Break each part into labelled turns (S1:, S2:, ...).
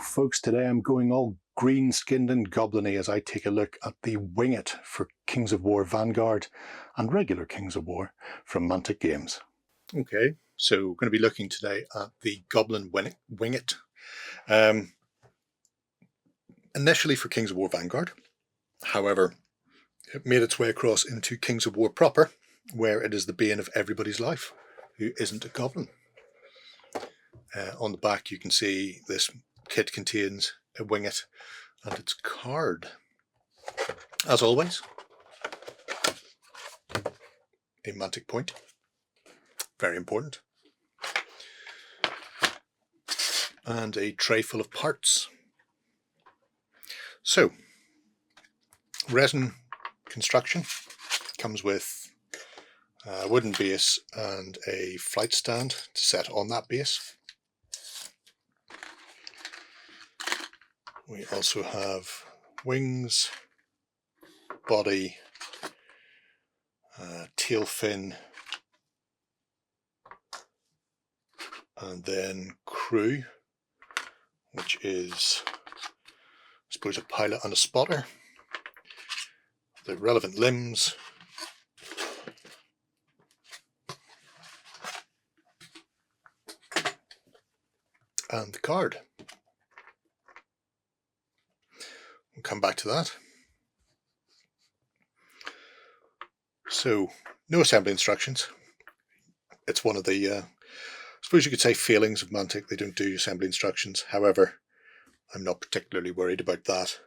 S1: folks, today I'm going all green-skinned and goblin-y as I take a look at the Winggit for Kings of War Vanguard and regular Kings of War from Mantic Games. Okay, so we're going to be looking today at the Goblin Winggit. Initially for Kings of War Vanguard, however, it made its way across into Kings of War proper, where it is the bane of everybody's life who isn't a goblin. On the back you can see this kit contains a Winggit and its card. As always, a Mantic point, very important, and a tray full of parts. So, resin construction comes with a wooden base and a flight stand to set on that base. We also have wings, body, tail fin, and then crew, which is, I suppose, a pilot and a spotter. The relevant limbs, and the card. We'll come back to that. So, no assembly instructions. It's one of the, I suppose you could say, failings of Mantic. They don't do assembly instructions. However, I'm not particularly worried about that.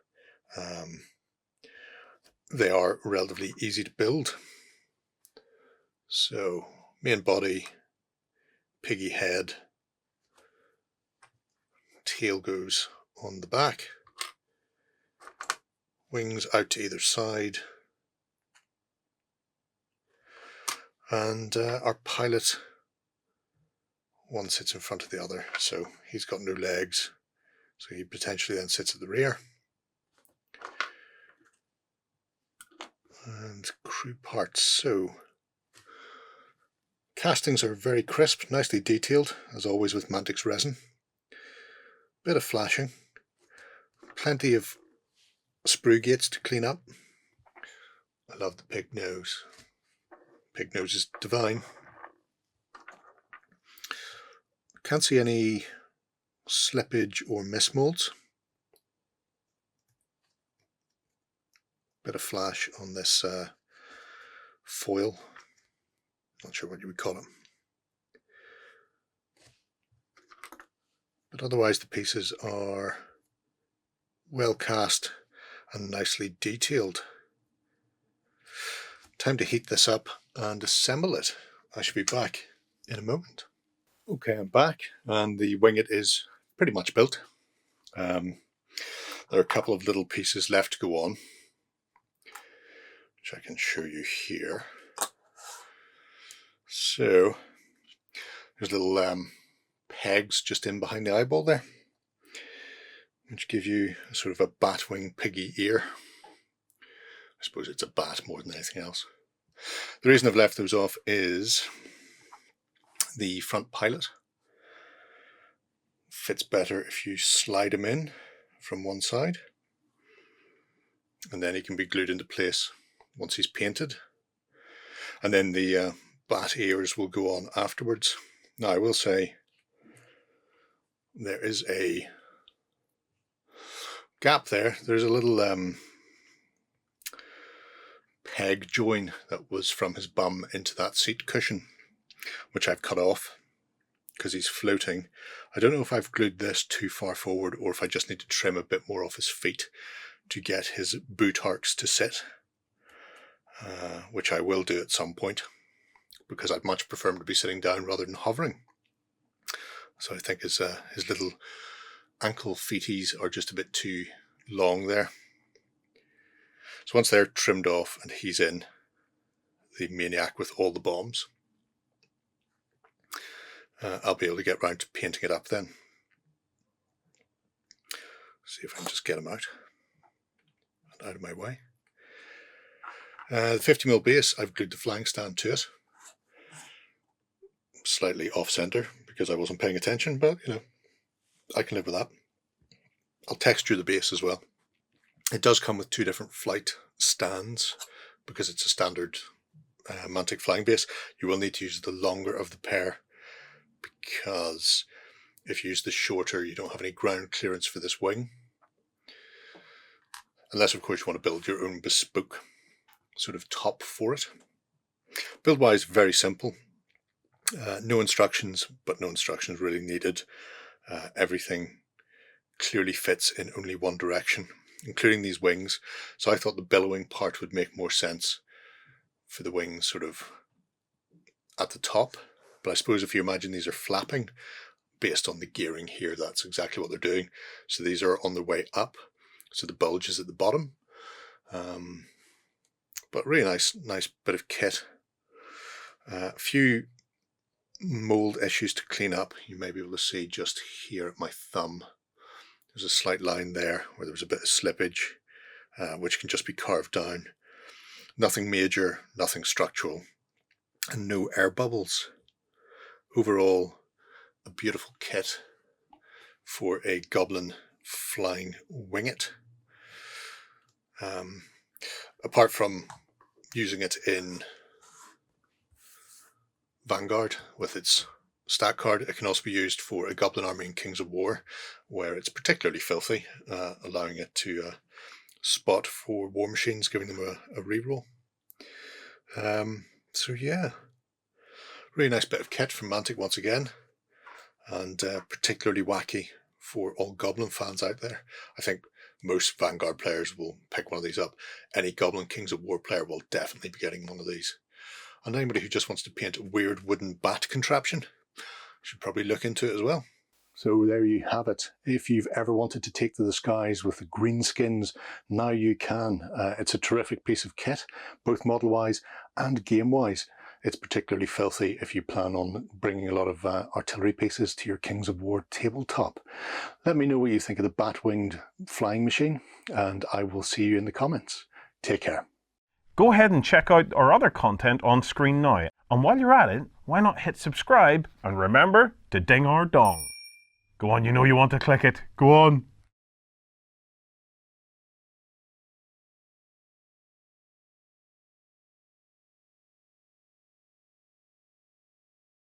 S1: They are relatively easy to build. So, main body, piggy head, tail goes on the back, wings out to either side, and our pilot, one sits in front of the other, so he's got no legs, so he potentially then sits at the rear. And crew parts. So castings are very crisp, nicely detailed, as always with Mantic's resin. Bit of flashing, plenty of sprue gates to clean up. I love the pig nose. Pig nose is divine. Can't see any slippage or mismolds. Bit of flash on this foil. Not sure what you would call it. But otherwise the pieces are well cast and nicely detailed. Time to heat this up and assemble it. I should be back in a moment. Okay, I'm back and the Winggit is pretty much built. There are a couple of little pieces left to go on, which I can show you here. So there's little pegs just in behind the eyeball there, which give you a sort of a bat wing piggy ear. I suppose it's a bat more than anything else. The reason I've left those off is the front pilot fits better if you slide him in from one side, and then he can be glued into place once he's painted, and then the bat ears will go on afterwards. Now I will say there is a gap there. There's a little peg join that was from his bum into that seat cushion, which I've cut off because he's floating. I don't know if I've glued this too far forward or if I just need to trim a bit more off his feet to get his boot arcs to sit, which I will do at some point, because I'd much prefer him to be sitting down rather than hovering. So I think his little ankle feeties are just a bit too long there. So once they're trimmed off and he's in, the maniac with all the bombs, I'll be able to get round to painting it up then. See if I can just get him out and out of my way. The 50mm base, I've glued the flying stand to it. Slightly off center because I wasn't paying attention, but you know, I can live with that. I'll texture the base as well. It does come with 2 different flight stands because it's a standard Mantic flying base. You will need to use the longer of the pair because if you use the shorter, you don't have any ground clearance for this wing. Unless, of course, you want to build your own bespoke sort of top for it. Build-wise, very simple. No instructions, but no instructions really needed. Everything clearly fits in only one direction, including these wings. So I thought the billowing part would make more sense for the wings sort of at the top. But I suppose if you imagine these are flapping, based on the gearing here, that's exactly what they're doing. So these are on their way up. So the bulge is at the bottom. But really nice bit of kit. A few mold issues to clean up. You may be able to see just here at my thumb. There's a slight line there where there was a bit of slippage, which can just be carved down. Nothing major, nothing structural, and no air bubbles. Overall, a beautiful kit for a Goblin flying Winggit. Apart from using it in Vanguard with its stat card, it can also be used for a Goblin army in Kings of War, where it's particularly filthy, allowing it to spot for war machines, giving them a reroll. So yeah, really nice bit of kit from Mantic once again, and particularly wacky for all Goblin fans out there. I think most Vanguard players will pick one of these up. Any Goblin Kings of War player will definitely be getting one of these. And anybody who just wants to paint a weird wooden bat contraption should probably look into it as well. So there you have it. If you've ever wanted to take to the skies with the green skins, now you can. It's a terrific piece of kit, both model-wise and game-wise. It's particularly filthy if you plan on bringing a lot of artillery pieces to your Kings of War tabletop. Let me know what you think of the bat-winged flying machine, and I will see you in the comments. Take care.
S2: Go ahead and check out our other content on screen now. And while you're at it, why not hit subscribe and remember to ding our dong. Go on, you know you want to click it. Go on.